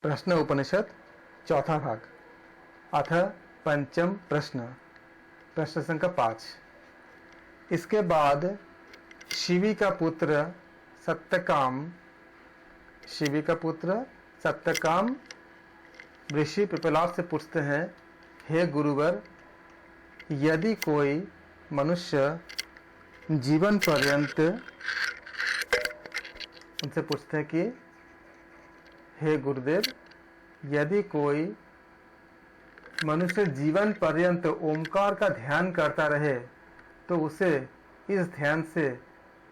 प्रश्न उपनिषद चौथा भाग अथ पंचम प्रश्न प्रश्न संख्या 5। इसके बाद शिवी का पुत्र सत्यकाम ऋषि पिपलाद से पूछते हैं, हे गुरुवर, यदि कोई मनुष्य जीवन पर्यंत उनसे पूछते हैं कि हे गुरुदेव, यदि कोई मनुष्य जीवन पर्यंत ओमकार का ध्यान करता रहे तो उसे इस ध्यान से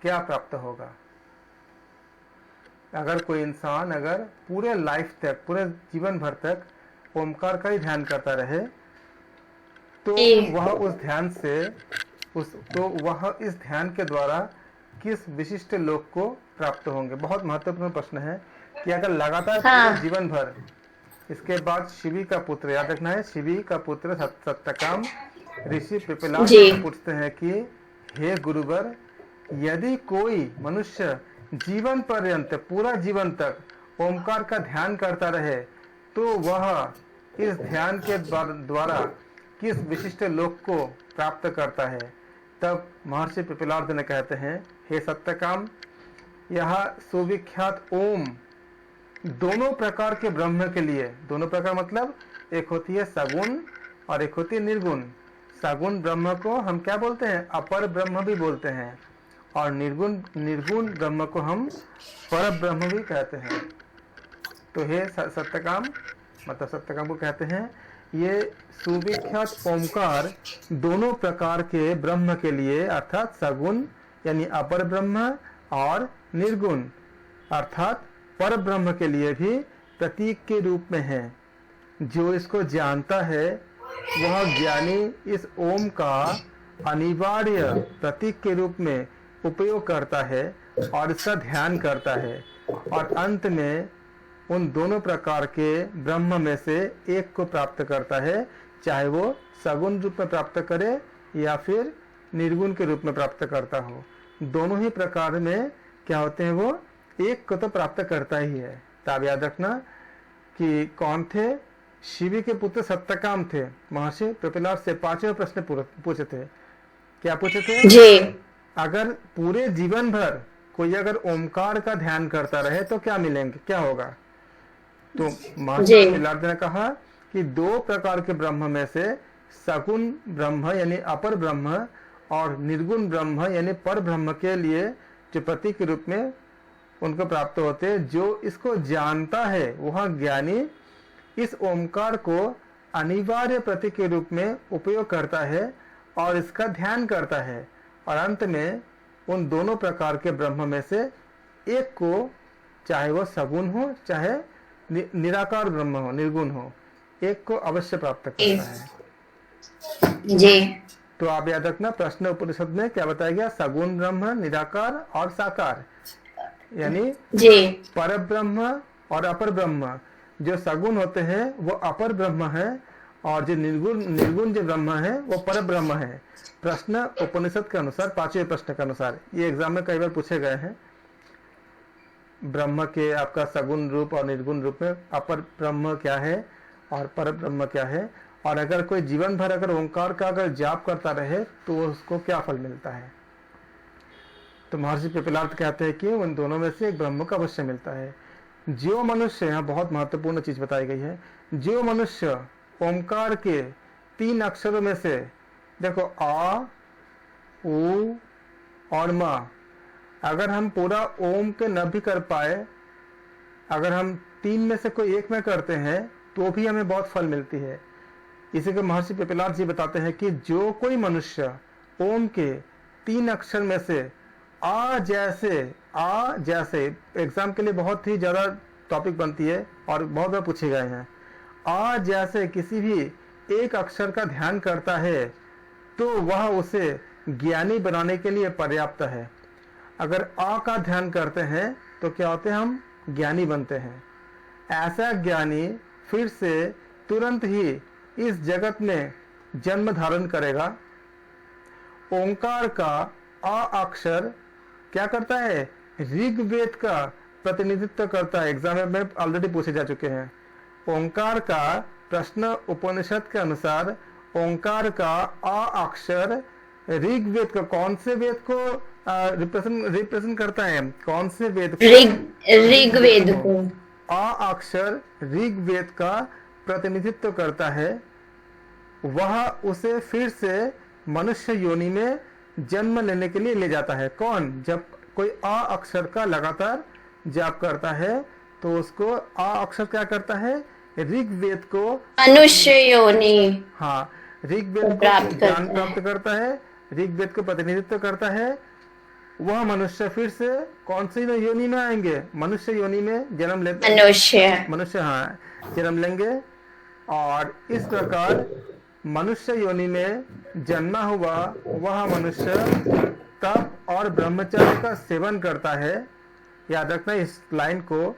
क्या प्राप्त होगा। अगर कोई इंसान अगर पूरे लाइफ तक, पूरे जीवन भर तक ओमकार का ही ध्यान करता रहे तो वह उस ध्यान से वह इस ध्यान के द्वारा किस विशिष्ट लोक को प्राप्त होंगे। बहुत महत्वपूर्ण प्रश्न है कि अगर लगातार पूरे जीवन भर, इसके बाद शिवी का पुत्र, याद रखना है, शिवी का पुत्र सत्यकाम ऋषि पिपलाद से पूछते हैं कि हे गुरुवर, यदि कोई मनुष्य जीवन पर्यंत, पूरा जीवन तक ओमकार का ध्यान करता रहे तो वह इस ध्यान के द्वारा किस विशिष्ट लोक को प्राप्त करता है। तब महर्षि पिपलाद ने कहते हैं, हे सत्यकाम, यह सुविख्यात ओम दोनों प्रकार के ब्रह्म के लिए, दोनों प्रकार मतलब एक होती है सगुण और एक होती है निर्गुण। सगुण ब्रह्म को हम क्या बोलते हैं, अपर ब्रह्म भी बोलते हैं, और निर्गुण ब्रह्म को हम पर ब्रह्म भी कहते हैं। तो हे सत्यकाम, मतलब सत्यकाम को कहते हैं, ये सुविख्यात ओमकार दोनों प्रकार के ब्रह्म के लिए, अर्थात सगुण यानी अपर ब्रह्म और निर्गुण अर्थात पर ब्रह्म के लिए भी प्रतीक के रूप में है। जो इसको जानता है वह ज्ञानी इस ओम का अनिवार्य प्रतीक के रूप में उपयोग करता है और इसका ध्यान करता है, और अंत में उन दोनों प्रकार के ब्रह्म में से एक को प्राप्त करता है, चाहे वो सगुण रूप में प्राप्त करे या फिर निर्गुण के रूप में प्राप्त करता हो। दोनों ही प्रकार में क्या होते हैं, वो एक को तो प्राप्त करता ही है। तब याद रखना कि कौन थे, शिवी के पुत्र सत्यकाम थे। महर्षि पिपलाद से 5वें प्रश्न पूछे थे। क्या पूछे थे जी? अगर पूरे जीवन भर कोई अगर ओमकार का ध्यान करता रहे तो क्या मिलेंगे, क्या होगा। तो महर्षि पिपलाद ने कहा कि दो प्रकार के ब्रह्म में से सगुण ब्रह्म यानी अपर ब्रह्म और निर्गुण ब्रह्म यानी पर ब्रह्म के लिए जो प्रतीक के रूप में उनको प्राप्त होते हैं। जो इसको जानता है वह ज्ञानी इस ओमकार को अनिवार्य प्रतीक के रूप में उपयोग करता है और इसका ध्यान करता है, और अंत में उन दोनों प्रकार के ब्रह्म में से एक को, चाहे वो सगुण हो चाहे निराकार ब्रह्म हो, निर्गुण हो, एक को अवश्य प्राप्त करता है जी। तो आप याद रखना, प्रश्न उपनिषद में क्या बताया गया, सगुण ब्रह्म, निराकार और साकार, यानी पर ब्रह्म और अपर ब्रह्म। जो सगुण होते हैं वो अपर ब्रह्म है, और जो निर्गुण जो ब्रह्म है वो पर ब्रह्म है। प्रश्न उपनिषद के अनुसार, 5वें प्रश्न के अनुसार, ये एग्जाम में कई बार पूछे गए हैं। ब्रह्म के आपका सगुण रूप और निर्गुण रूप में अपर ब्रह्म क्या है और पर ब्रह्म क्या है, और अगर कोई जीवन भर अगर ओंकार का अगर जाप करता रहे तो उसको क्या फल मिलता है। तो महर्षि पिपलाद कहते हैं कि उन दोनों में से एक ब्रह्म को अवश्य मिलता है। जो मनुष्य, यहाँ बहुत महत्वपूर्ण चीज बताई गई है, जो मनुष्य ओमकार के 3 अक्षरों में से, देखो आ, उ और मा, अगर हम पूरा ओम के न भी कर पाए, अगर हम 3 में से कोई एक में करते हैं तो भी हमें बहुत फल मिलती है। इसी को महर्षि पिपलाद जी बताते हैं कि जो कोई मनुष्य ओम के 3 अक्षर में से आ जैसे एग्जाम के लिए बहुत ही ज्यादा टॉपिक बनती है और बहुत बार पूछे गए हैं, आ जैसे किसी भी एक अक्षर का ध्यान करता है तो वह उसे ज्ञानी बनाने के लिए पर्याप्त है। अगर आ का ध्यान करते हैं तो क्या होते हैं, हम ज्ञानी बनते हैं। ऐसा ज्ञानी फिर से तुरंत ही इस जगत में जन्म धारण करेगा। ओंकार का आ अक्षर क्या करता है, ऋग्वेद का प्रतिनिधित्व करता है। एग्जाम में ऑलरेडी पूछे जा चुके हैं। ओंकार का प्रश्न उपनिषद के अनुसार ओंकार का अ अक्षर ऋग्वेद का कौन से वेद को रिप्रेजेंट करता है? कौन से वेद को? ऋग्वेद को। अ अक्षर ऋग्वेद का प्रतिनिधित्व करता है। वह उसे फिर से मनुष्य योनि में जन्म लेने के लिए ले जाता है। कौन? जब कोई अ अक्षर का लगातार जाप करता है तो उसको अ अक्षर क्या करता है? ऋग्वेद को मनुष्य योनि, हाँ, ऋग्वेद को ज्ञान प्राप्त करता है, ऋग्वेद को प्रतिनिधित्व करता है। वह मनुष्य फिर से कौन सी योनि में आएंगे? मनुष्य योनि में जन्म लेते, मनुष्य हाँ जन्म लेंगे। और इस प्रकार मनुष्य योनि में जन्मा हुआ वह मनुष्य तप और ब्रह्मचर्य का सेवन करता है। याद रखना इस लाइन को,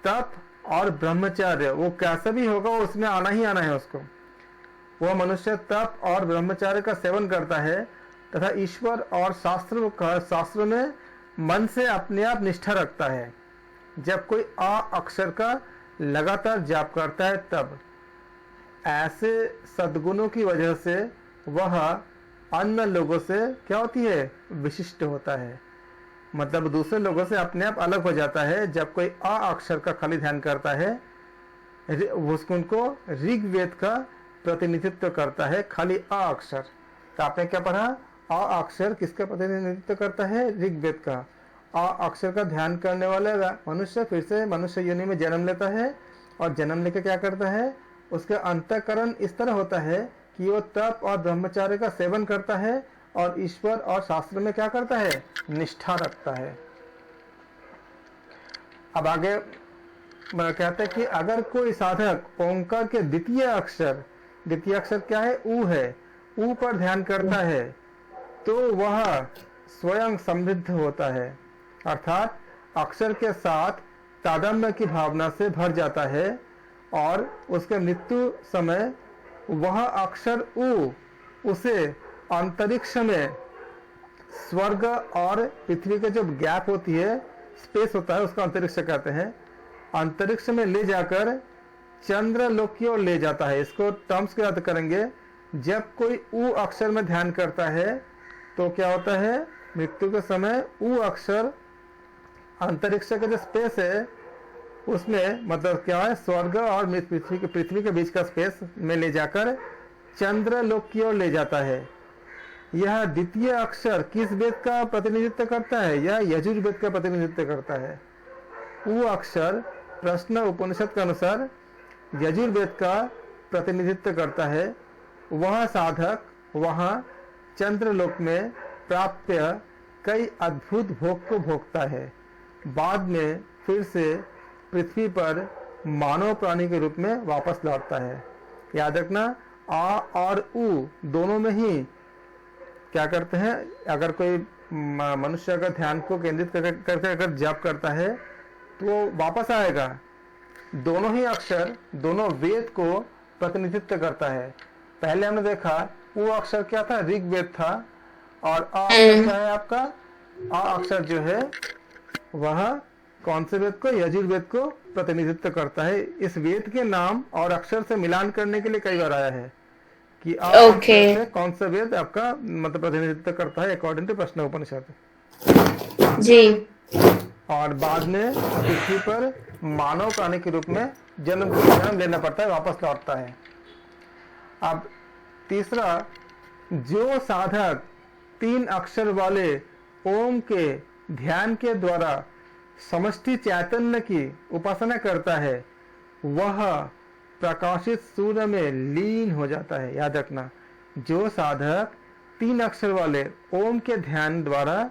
तप और ब्रह्मचर्य, वो कैसा भी होगा उसमें आना ही आना है उसको। वह मनुष्य तप और ब्रह्मचर्य का सेवन करता है तथा ईश्वर और शास्त्र में मन से अपने आप निष्ठा रखता है। जब कोई अ अक्षर का लगातार जाप करता है तब ऐसे सद्गुणों की वजह से वह अन्य लोगों से क्या होती है? विशिष्ट होता है। मतलब दूसरे लोगों से अपने आप अलग हो जाता है। जब कोई अ अक्षर का खाली ध्यान करता है उनको ऋग्वेद का प्रतिनिधित्व करता है, खाली अ अक्षर। तो आपने क्या पढ़ा? अ अक्षर किसका प्रतिनिधित्व करता है? ऋग्वेद का। अ अक्षर का ध्यान करने वाला मनुष्य फिर से मनुष्य योनि में जन्म लेता है और जन्म लेकर क्या करता है? उसका अंतःकरण इस तरह होता है कि वो तप और ब्रह्मचर्य का सेवन करता है और ईश्वर और शास्त्र में क्या करता है? निष्ठा रखता है। अब आगे कहते हैं कि अगर कोई साधक ओंकार के द्वितीय अक्षर क्या है? ऊ है, ऊ पर ध्यान करता है तो वह स्वयं समृद्ध होता है, अर्थात अक्षर के साथ तादात्म्य की भावना से भर जाता है और उसके मृत्यु समय वह अक्षर ऊ उसे अंतरिक्ष में, स्वर्ग और पृथ्वी के जो गैप होती है, स्पेस होता है, उसका अंतरिक्ष कहते हैं, अंतरिक्ष में ले जाकर चंद्र लोक की ओर ले जाता है। इसको टर्म्स के याद करेंगे। जब कोई ऊ अक्षर में ध्यान करता है तो क्या होता है? मृत्यु के समय ऊ अक्षर अंतरिक्ष का जो स्पेस है उसमें, मतलब क्या है, स्वर्ग और पृथ्वी के बीच का स्पेस में ले जाकर चंद्र लोक की ओर ले जाता है। यह द्वितीय अक्षर किस वेद का प्रतिनिधित्व करता है? यह यजुर्वेद का प्रतिनिधित्व करता है। ऊ अक्षर प्रश्न उपनिषद के अनुसार यजुर्वेद का प्रतिनिधित्व करता है। वह साधक वहां चंद्रलोक में प्राप्त कई अद्भुत भोग को भोगता है। बाद में फिर से पृथ्वी पर मानव प्राणी के रूप में वापस लौटता है। याद रखना, आ और ऊ दोनों में ही क्या करते हैं? अगर कोई मनुष्य अगर ध्यान को केंद्रित करके अगर जाप करता है तो वो वापस आएगा। दोनों ही अक्षर दोनों वेद को प्रतिनिधित्व करता है। पहले हमने देखा वो अक्षर क्या था? ऋग्वेद था। और अ अक्षर क्या है आपका? अ अक्षर जो है वह कौन से वेद को? यजुर्वेद को प्रतिनिधित्व करता है। इस वेद के नाम और अक्षर से मिलान करने के लिए कई बार आया है कि अ अक्षर से कौन सा वेद आपका मतलब प्रतिनिधित्व करता है अकॉर्डिंग टू प्रश्न उपनिषद जी। और बाद में पृथ्वी पर मानव प्राणी के रूप में जन्म लेना पड़ता है, वापस लौटता है। अब तीसरा, जो साधक 3 अक्षर वाले ओम के ध्यान के द्वारा समष्टि चैतन्य की उपासना करता है वह प्रकाशित सूर्य में लीन हो जाता है। याद रखना, जो साधक 3 अक्षर वाले ओम के ध्यान द्वारा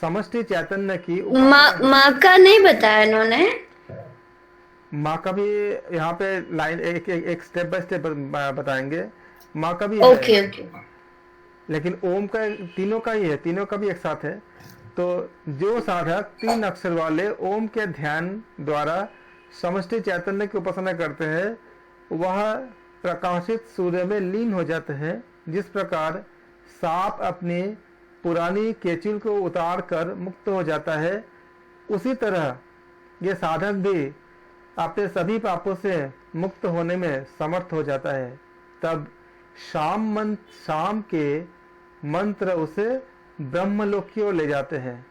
समष्टि चैतन्य की माँ का नहीं बताया इन्होंने। माँ का भी यहाँ पे लाइन एक स्टेप बाय स्टेप बताएंगे। माँ का भी ओके है, ओके। लेकिन ओम का तीनों का ही है, तीनों का भी एक साथ है। तो जो साधक 3 अक्षर वाले ओम के ध्यान द्वारा समष्टि चैतन्य की उपासना करते हैं वह प्रकाशित सूर्य में लीन हो जाते हैं। जिस प्रकार सांप अपनी पुरानी केचुल को उतार कर मुक्त हो जाता है, उसी तरह ये साधक भी अपने सभी पापों से मुक्त होने में समर्थ हो जाता है, तब शाम के मंत्र उसे ब्रह्मलोक की ओर ले जाते हैं।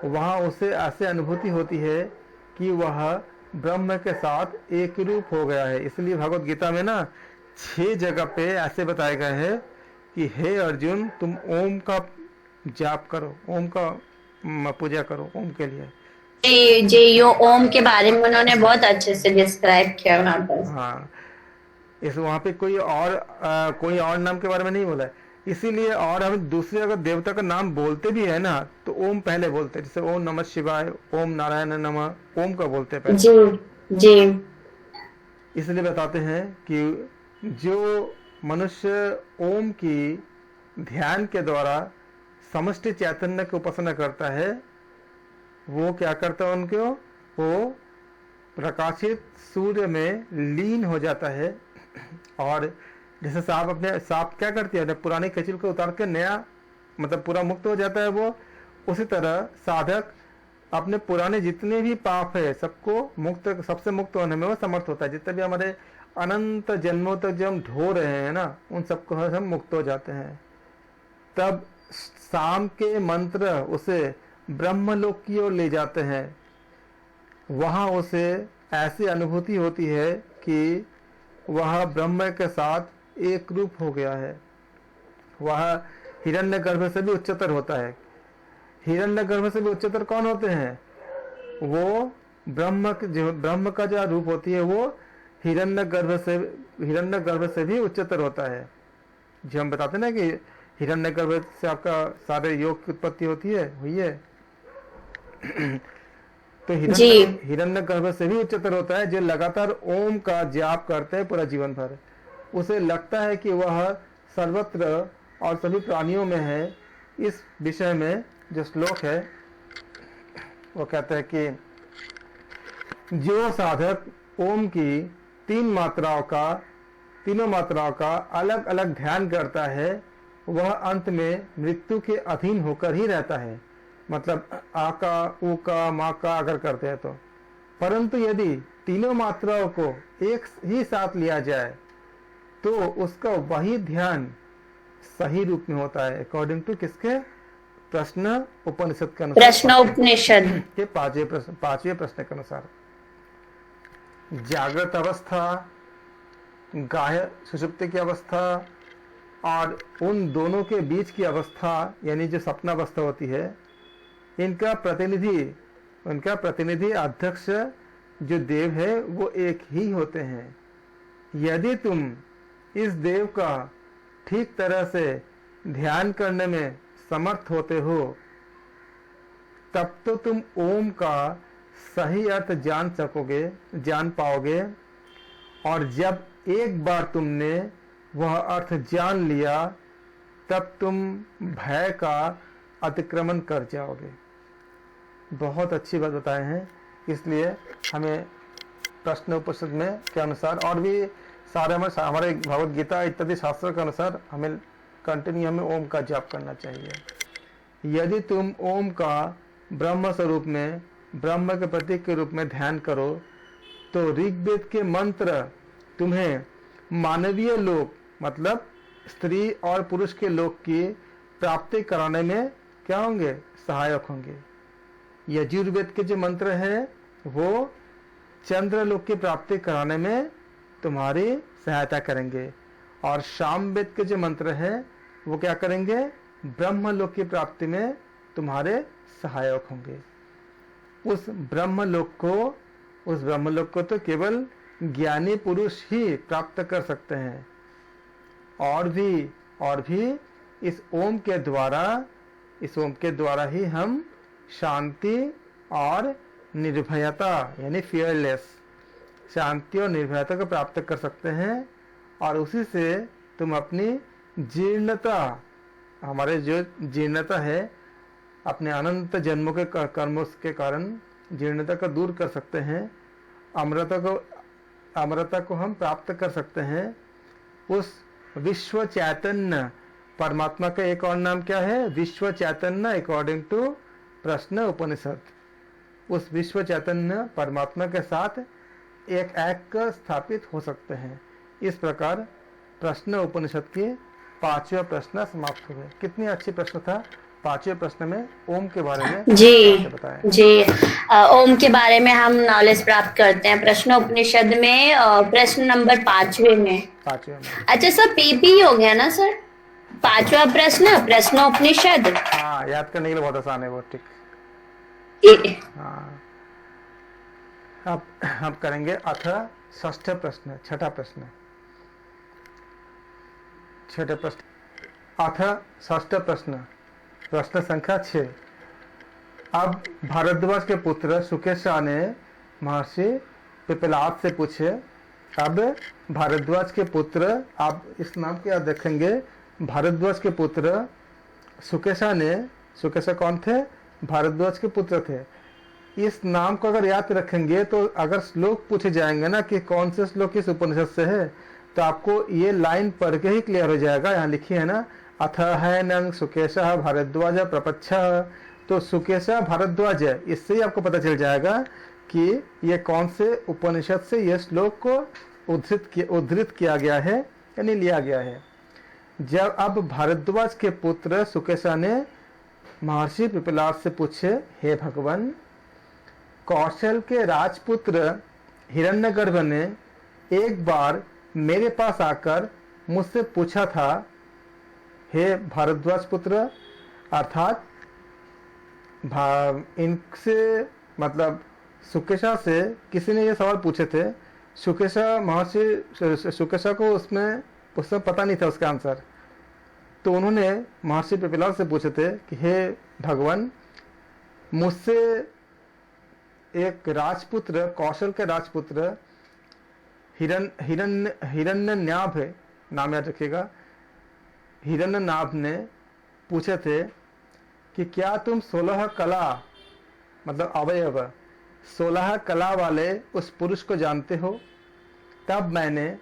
वहां उसे ऐसे अनुभूति होती है कि वह ब्रह्म के साथ एक रूप हो गया है। इसलिए भगवत गीता में ना 6 जगह पे ऐसे बताए गए हैं कि हे अर्जुन, तुम ओम का जाप करो, ओम का पूजा करो, ओम के लिए। जी, यो ओम के बारे में उन्होंने बहुत अच्छे से डिस्क्राइब किया वहाँ पर। हाँ, इस वहाँ पे कोई और नाम के बारे में नहीं बोला है। इसीलिए और हम दूसरे अगर देवता का नाम बोलते भी है ना, तो ओम पहले बोलते हैं। जैसे ओम नमः शिवाय, ओम नारायण नमः, ओम का बोलते हैं पहले। जी जी। इसलिए बताते हैं कि जो मनुष्य ओम की ध्यान के द्वारा समष्टि चैतन्य की उपासना करता है, वो क्या करता है, उनको वो प्रकाशित सूर्य में लीन हो जाता है। और जैसे सांप क्या करती है, पुरानी कचील को उतार के नया मतलब पूरा मुक्त हो जाता है, वो उसी तरह साधक अपने पुराने जितने भी पाप है सबको सबसे मुक्त होने में वो समर्थ होता है। जितने भी हमारे अनंत जन्मों तक जो हम ढो रहे हैं ना, उन सबको हम मुक्त हो जाते हैं। तब शाम के मंत्र उसे ब्रह्मलोक की ओर ले जाते हैं। वहां उसे ऐसी अनुभूति होती है कि वह ब्रह्म के साथ एक रूप हो गया है। वह हिरण्यगर्भ से भी उच्चतर होता है। हिरण्यगर्भ से भी उच्चतर कौन होते हैं? वो ब्रह्म का जो रूप होती है वो हिरण्यगर्भ से भी उच्चतर होता है। जो हम बताते हैं ना कि हिरण्यगर्भ से आपका सारे योग की उत्पत्ति होती है, हुई है। तो हिरण्यगर्भ से भी उच्चतर होता है, जो लगातार ओम का जाप करते हैं पूरा जीवन भर। उसे लगता है कि वह सर्वत्र और सभी प्राणियों में है। इस विषय में जो श्लोक है वो कहता है कि जो साधक ओम की तीनों मात्राओं का अलग अलग ध्यान करता है, वह अंत में मृत्यु के अधीन होकर ही रहता है। मतलब आ का, ऊ का, मा का अगर करते हैं तो। परंतु यदि तीनों मात्राओं को एक ही साथ लिया जाए तो उसका वही ध्यान सही रूप में होता है, अकॉर्डिंग टू किसके? प्रश्न उपनिषद के अनुसार, प्रश्नोपनिषद के पांचवें प्रश्न के अनुसार। जागृत अवस्था, गाह्य सुषुप्ति की अवस्था और उन दोनों के बीच की अवस्था यानी जो सपनावस्था होती है, इनका प्रतिनिधि अध्यक्ष जो देव है वो एक ही होते हैं। यदि तुम इस देव का ठीक तरह से ध्यान करने में समर्थ होते हो, तब तो तुम ओम का सही अर्थ जान पाओगे। और जब एक बार तुमने वह अर्थ जान लिया, तब तुम भय का अतिक्रमण कर जाओगे। बहुत अच्छी बात बताए हैं। इसलिए हमें प्रश्न उपनिषद में के अनुसार और भी सारे हमारे भगवत गीता इत्यादि शास्त्रों के अनुसार हमें ओम का जाप करना चाहिए। यदि तुम ओम का ब्रह्म स्वरूप में, ब्रह्म के प्रतीक के रूप में ध्यान करो, तो ऋग्वेद के मंत्र तुम्हें मानवीय लोक मतलब स्त्री और पुरुष के लोक की प्राप्ति कराने में क्या होंगे? सहायक होंगे। यजुर्वेद के जो मंत्र हैं वो चंद्रलोक की प्राप्ति कराने में तुम्हारी सहायता करेंगे। और सामवेद के जो मंत्र हैं वो क्या करेंगे? ब्रह्मलोक की प्राप्ति में तुम्हारे सहायक होंगे। उस ब्रह्मलोक को तो केवल ज्ञानी पुरुष ही प्राप्त कर सकते हैं। और भी इस ओम के द्वारा ही हम शांति और निर्भयता यानी फियरलेस शांति और निर्भयता को प्राप्त कर सकते हैं। और उसी से तुम अपनी जीर्णता, हमारे जो जीर्णता है अपने अनंत जन्मों के कर्मों के कारण जीर्णता को दूर कर सकते हैं। अमरता को हम प्राप्त कर सकते हैं। उस विश्व चैतन्य परमात्मा का एक और नाम क्या है? विश्व चैतन्य अकॉर्डिंग टू प्रश्न उपनिषद। उस विश्व चैतन्य परमात्मा के साथ एक स्थापित हो सकते हैं। इस प्रकार प्रश्न उपनिषद के 5वां प्रश्न समाप्त हो गए। कितनी अच्छी प्रश्न था। 5वें प्रश्न में ओम के बारे में जी बताएं। जी। ओम के बारे में हम नॉलेज प्राप्त करते हैं प्रश्न उपनिषद में, प्रश्न नंबर 5वें में। 5वें में। अच्छा सर, पीपी हो गया ना सर? 5वां प्रश्न प्रश्नोपनिषद। हाँ, याद करने के लिए बहुत आसान है वो। ठीक। हाँ, अब करेंगे अथ षष्ठ प्रश्न, छठा प्रश्न। छठे प्रश्न अथ षष्ठ प्रश्न, प्रश्न संख्या 6। अब भारद्वाज के पुत्र सुकेशा ने महर्षि पिपलाद से पूछे। अब भारद्वाज के पुत्र, आप इस नाम को याद रखेंगे, भारद्वाज के पुत्र सुकेशा ने, सुकेशा कौन थे? भारद्वाज के पुत्र थे। इस नाम को अगर याद रखेंगे तो अगर श्लोक पूछे जाएंगे ना कि कौन से श्लोक किस उपनिषद से है, तो आपको ये लाइन पढ़ के ही क्लियर हो जाएगा। यहाँ लिखी है ना, अथ है नंग सुकेशा भारद्वाज प्रपच्छ। तो सुकेशा भारद्वाज है, इससे ही आपको पता चल जाएगा कि ये कौन से उपनिषद से ये श्लोक को उद्धृत किया गया है यानी लिया गया है। जब अब भारद्वाज के पुत्र सुकेशा ने महर्षि पिपलाद से पूछे, हे भगवान, कौशल के राजपुत्र हिरण्यगर्भ ने एक बार मेरे पास आकर मुझसे पूछा था, हे भारद्वाज पुत्र, अर्थात इनसे मतलब सुकेशा से किसी ने ये सवाल पूछे थे। सुकेशा, महर्षि सुकेशा को उसमें पता नहीं था उसका आंसर, तो उन्होंने महर्षि पिपलाद से पूछे थे कि हे भगवान, मुझसे एक राजपुत्र, कौशल के राजपुत्र हिरण्यनाभ है, नाम याद रखिएगा, हिरण्यनाभ ने पूछे थे कि क्या तुम 16 कला मतलब अवयव 16 कला वाले उस पुरुष को जानते हो? तब मैंने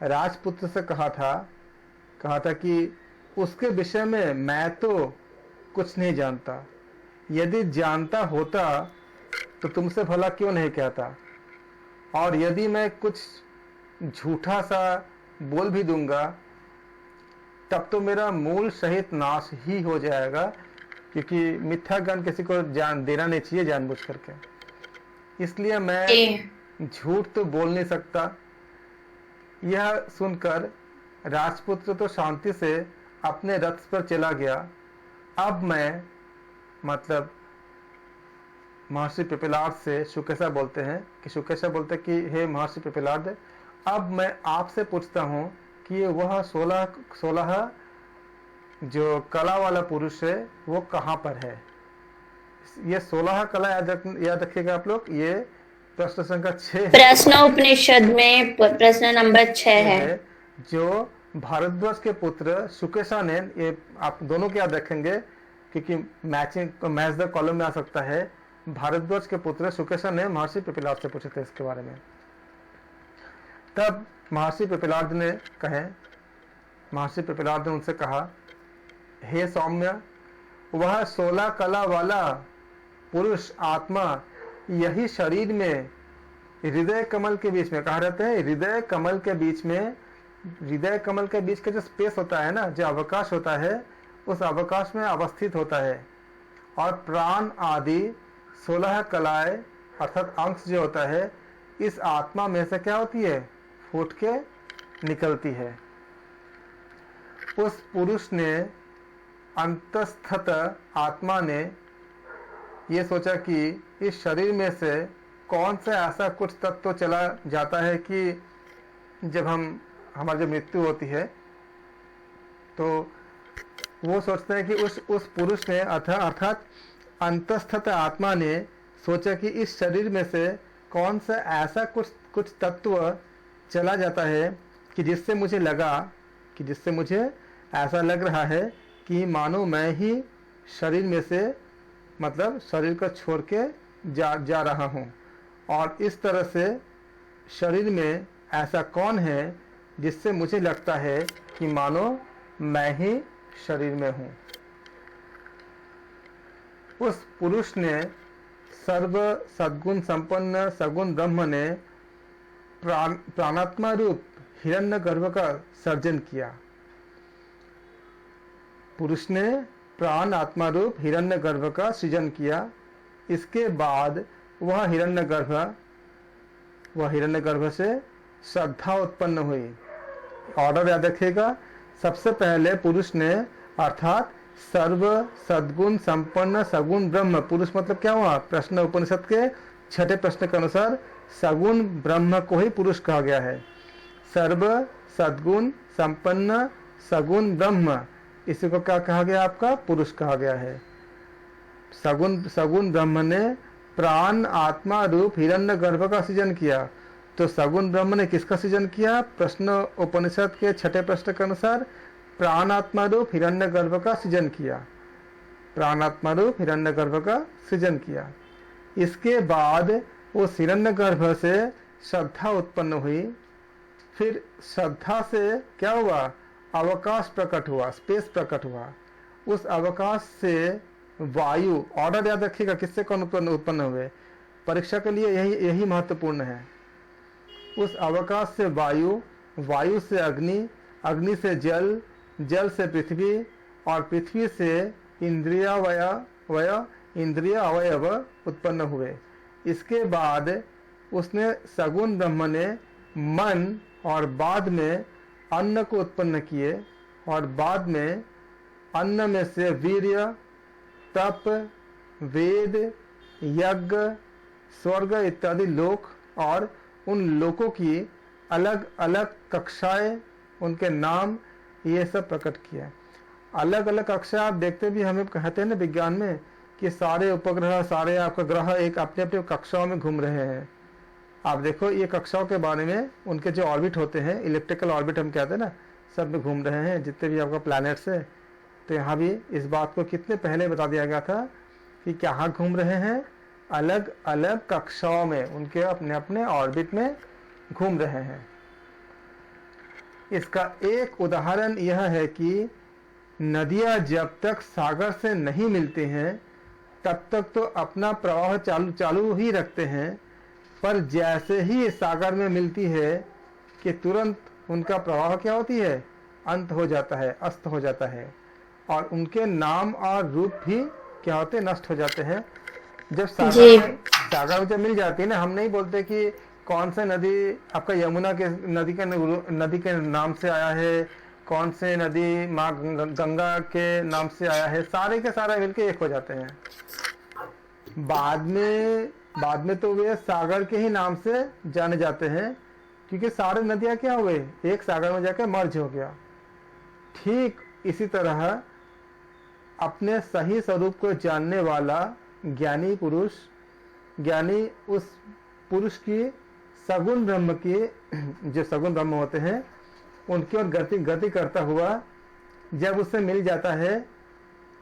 राजपुत्र से कहा था कि उसके विषय में मैं तो कुछ नहीं जानता। यदि जानता होता तो तुमसे भला क्यों नहीं कहता, और यदि मैं कुछ झूठा सा बोल भी दूंगा तब तो मेरा मूल सहित नाश ही हो जाएगा, क्योंकि मिथ्या ज्ञान किसी को जान देना नहीं चाहिए जानबूझ करके। इसलिए मैं झूठ तो बोल नहीं सकता। यह सुनकर राजपुत्र तो शांति से अपने रथ पर चला गया। अब मैं मतलब महर्षि पिपलाद से सुकेशा बोलते हैं कि हे महर्षि पिपलाद, अब मैं आपसे पूछता हूँ कि वह 16 जो कला वाला पुरुष है वो कहाँ पर है? ये 16 कला याद रखिएगा आप लोग। ये प्रश्न संख्या 6 प्रश्नोपनिषद में प्रश्न नंबर 6 है। जो भारद्वाज के पुत्र सुकेशा ने, ये आप दोनों को याद रखेंगे क्योंकि मैच द कॉलम में आ सकता है। भारद्वाज के पुत्र सुकेशा ने महर्षि पिपलाद से पूछे थे इसके बारे में। तब महर्षि पिपलाद ने उनसे कहा, हे सौम्य, वह 16 कला वाला पुरुष आत्मा यही शरीर में हृदय कमल के बीच में, कहा रहते हैं हृदय कमल के बीच में, हृदय कमल के बीच का जो स्पेस होता है ना, जो अवकाश होता है, उस अवकाश में अवस्थित होता है। और प्राण आदि 16 कलाएं अर्थात अंश जो होता है, इस आत्मा में से क्या होती है? फूट के निकलती है। उस पुरुष ने, अंतस्थत आत्मा ने ये सोचा कि इस शरीर में से कौन सा ऐसा कुछ तत्व चला जाता है कि जब हमारी जो मृत्यु होती है तो वो सोचते हैं कि उस पुरुष ने अर्थात अंतस्थत आत्मा ने सोचा कि इस शरीर में से कौन सा ऐसा कुछ तत्व चला जाता है कि जिससे मुझे ऐसा लग रहा है कि मानो मैं ही शरीर में से मतलब शरीर को छोड़ के जा रहा हूँ। और इस तरह से शरीर में ऐसा कौन है जिससे मुझे लगता है कि मानो मैं ही शरीर में हूँ। उस पुरुष ने, सर्व सद्गुण संपन्न सगुण ब्रह्म ने प्राणात्मा रूप हिरण्यगर्भ का सर्जन किया। पुरुष ने प्राण आत्मा रूप हिरण्यगर्भ का सृजन किया। इसके बाद वह हिरण्यगर्भ से श्रद्धा उत्पन्न हुई। ऑर्डर याद रखिएगा, सबसे पहले पुरुष ने अर्थात सर्व सद्गुण संपन्न सगुण ब्रह्म, पुरुष मतलब क्या हुआ, प्रश्न उपनिषद के छठे प्रश्न के अनुसार सगुण ब्रह्म को ही पुरुष कहा गया है। सर्व सद्गुण संपन्न सगुण ब्रह्म, इसी को क्या कहा गया, आपका पुरुष कहा गया है। सगुण ब्रह्म ने प्राण आत्मा रूप हिरण्यगर्भ का सृजन किया। तो सगुण ब्रह्म ने किसका सृजन किया, प्रश्न उपनिषद के छठे प्रश्न के अनुसार प्राण आत्मा रूप हिरण्यगर्भ का सृजन किया। प्राण आत्मा रूप हिरण्यगर्भ का सृजन किया। इसके बाद उस हिरण्यगर्भ से श्रद्धा उत्पन्न हुई। फिर श्रद्धा से क्या हुआ, अवकाश प्रकट हुआ, स्पेस प्रकट हुआ। उस अवकाश से वायु, ऑर्डर याद रखिएगा किससे कौन उत्पन्न हुए, परीक्षा के लिए यही महत्वपूर्ण है। उस अवकाश से वायु, वायु से अग्नि, अग्नि से जल, जल से पृथ्वी और पृथ्वी से इंद्रिय अवयव उत्पन्न हुए। इसके बाद उसने सगुण ब्रह्म ने मन और बाद में अन्न को उत्पन्न किए और बाद में अन्न में से वीर्य, तप, वेद, यज्ञ, स्वर्ग इत्यादि लोक और उन लोकों की अलग अलग कक्षाएं, उनके नाम, ये सब प्रकट किया। अलग अलग कक्षा आप देखते भी, हमें कहते हैं ना विज्ञान में कि सारे उपग्रह, सारे आपका ग्रह एक अपने अपने कक्षाओं में घूम रहे हैं। आप देखो ये कक्षाओं के बारे में, उनके जो ऑर्बिट होते हैं, इलेक्ट्रिकल ऑर्बिट हम कहते हैं ना, सब में घूम रहे हैं जितने भी आपका प्लैनेट्स है। तो यहाँ भी इस बात को कितने पहले बता दिया गया था कि कहाँ घूम रहे हैं, अलग अलग कक्षाओं में, उनके अपने अपने ऑर्बिट में घूम रहे हैं। इसका एक उदाहरण यह है कि नदियां जब तक सागर से नहीं मिलती हैं तब तक तो अपना प्रवाह चालू ही रखते हैं, पर जैसे ही सागर में मिलती है कि तुरंत उनका प्रवाह क्या होती है, अंत हो जाता है, अस्त हो जाता है और उनके नाम और रूप भी क्या होते, नष्ट हो जाते हैं। जब सागर में जब मिल जाती है ना, हम नहीं बोलते कि कौन से नदी आपका यमुना के नदी के नाम से आया है, कौन से नदी माँ गंगा के नाम से आया है, सारे के सारे मिलके एक हो जाते हैं। बाद में तो वे सागर के ही नाम से जाने जाते हैं, क्योंकि सारे नदियां क्या हुए, एक सागर में जाकर मर्ज हो गया। ठीक इसी तरह अपने सही स्वरूप को जानने वाला ज्ञानी पुरुष, ज्ञानी उस पुरुष की सगुण ब्रह्म की, जो सगुण ब्रह्म होते हैं उनकी ओर गति करता हुआ जब उससे मिल जाता है,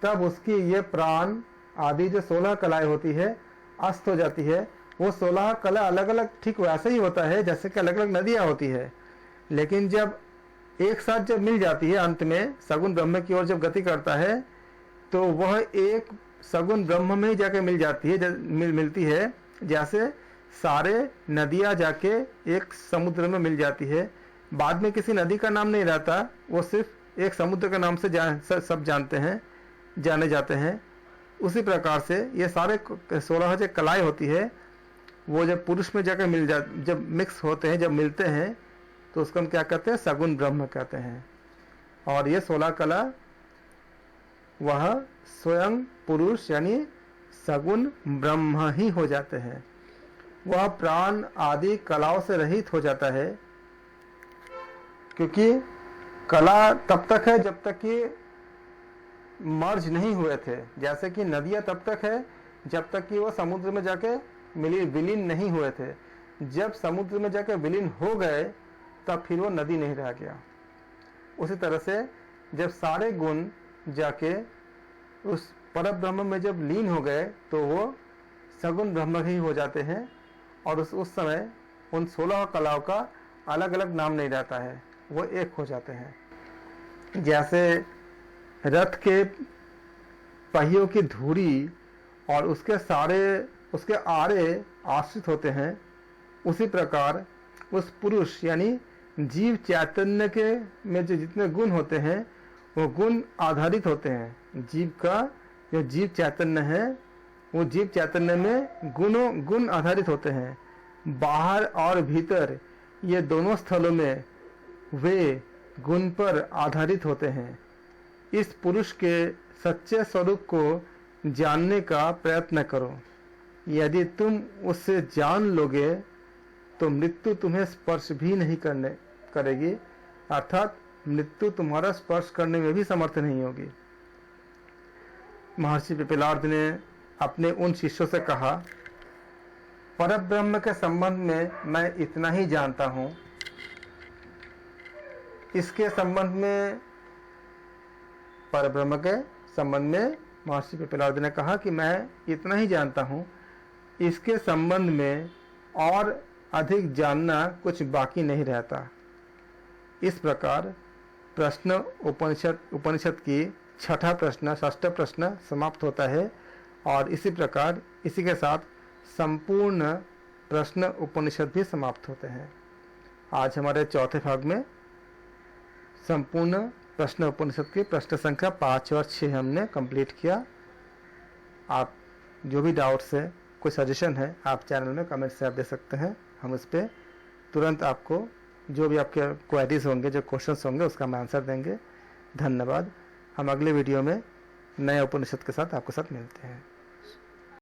तब उसकी ये प्राण आदि जो 16 कलाएं होती है अस्त हो जाती है। वो 16 कला अलग अलग ठीक वैसे ही होता है जैसे कि अलग अलग नदियां होती है, लेकिन जब एक साथ जब मिल जाती है, अंत में सगुण ब्रह्म की ओर जब गति करता है, तो वह एक सगुण ब्रह्म में ही जाके मिल जाती है, मिलती है। जैसे सारे नदियां जाके एक समुद्र में मिल जाती है, बाद में किसी नदी का नाम नहीं रहता, वो सिर्फ एक समुद्र के नाम से सब जाने जाते हैं। उसी प्रकार से ये सारे 16 जो कलाएं होती है, वो जब पुरुष में जाकर जब मिक्स होते हैं, जब मिलते हैं, तो उसको हम क्या कहते हैं, सगुण ब्रह्म कहते हैं। और ये 16 कला वह स्वयं पुरुष यानी सगुण ब्रह्म ही हो जाते हैं। वह प्राण आदि कलाओं से रहित हो जाता है, क्योंकि कला तब तक है जब तक कि मर्ज नहीं हुए थे। जैसे कि नदियां तब तक है जब तक कि वो समुद्र में जाके विलीन नहीं हुए थे। जब समुद्र में जाके विलीन हो गए तब फिर वो नदी नहीं रह गया। उसी तरह से जब सारे गुण जाके उस पर ब्रह्म में जब लीन हो गए तो वो सगुण ब्रह्म ही हो जाते हैं, और उस समय उन 16 कलाओं का अलग अलग नाम नहीं रहता है, वो एक हो जाते हैं। जैसे रथ के पहियों की धुरी और उसके आरे आश्रित होते हैं, उसी प्रकार उस पुरुष यानी जीव चैतन्य के में जो जितने गुण होते हैं वो गुण आधारित होते हैं। जीव का जो जीव चैतन्य है वो जीव चैतन्य में गुण आधारित होते हैं। बाहर और भीतर ये दोनों स्थलों में वे गुण पर आधारित होते हैं। इस पुरुष के सच्चे स्वरूप को जानने का प्रयत्न करो। यदि तुम उससे जान लोगे तो मृत्यु तुम्हें स्पर्श भी नहीं करेगी, अर्थात मृत्यु तुम्हारा स्पर्श करने में भी समर्थ नहीं होगी। महर्षि पिपलाद ने अपने उन शिष्यों से कहा, परब्रह्म के संबंध में मैं इतना ही जानता हूँ। इसके संबंध में परब्रह्म के संबंध में महर्षि पिपलाद ने कहा कि मैं इतना ही जानता हूँ, इसके संबंध में और अधिक जानना कुछ बाकी नहीं रहता। इस प्रकार प्रश्न उपनिषद की छठा प्रश्न, षष्ठ प्रश्न समाप्त होता है और इसी प्रकार इसी के साथ संपूर्ण प्रश्न उपनिषद भी समाप्त होते हैं। आज हमारे चौथे भाग में संपूर्ण प्रश्न उपनिषद के प्रश्न संख्या 5 और 6 हमने कंप्लीट किया। आप जो भी डाउट्स है, कोई सजेशन है, आप चैनल में कमेंट से आप दे सकते हैं। हम इस पर तुरंत आपको जो भी आपके क्वेरीज होंगे, जो क्वेश्चंस होंगे, उसका हम आंसर देंगे। धन्यवाद। हम अगले वीडियो में नए उपनिषद के साथ आपके साथ मिलते हैं।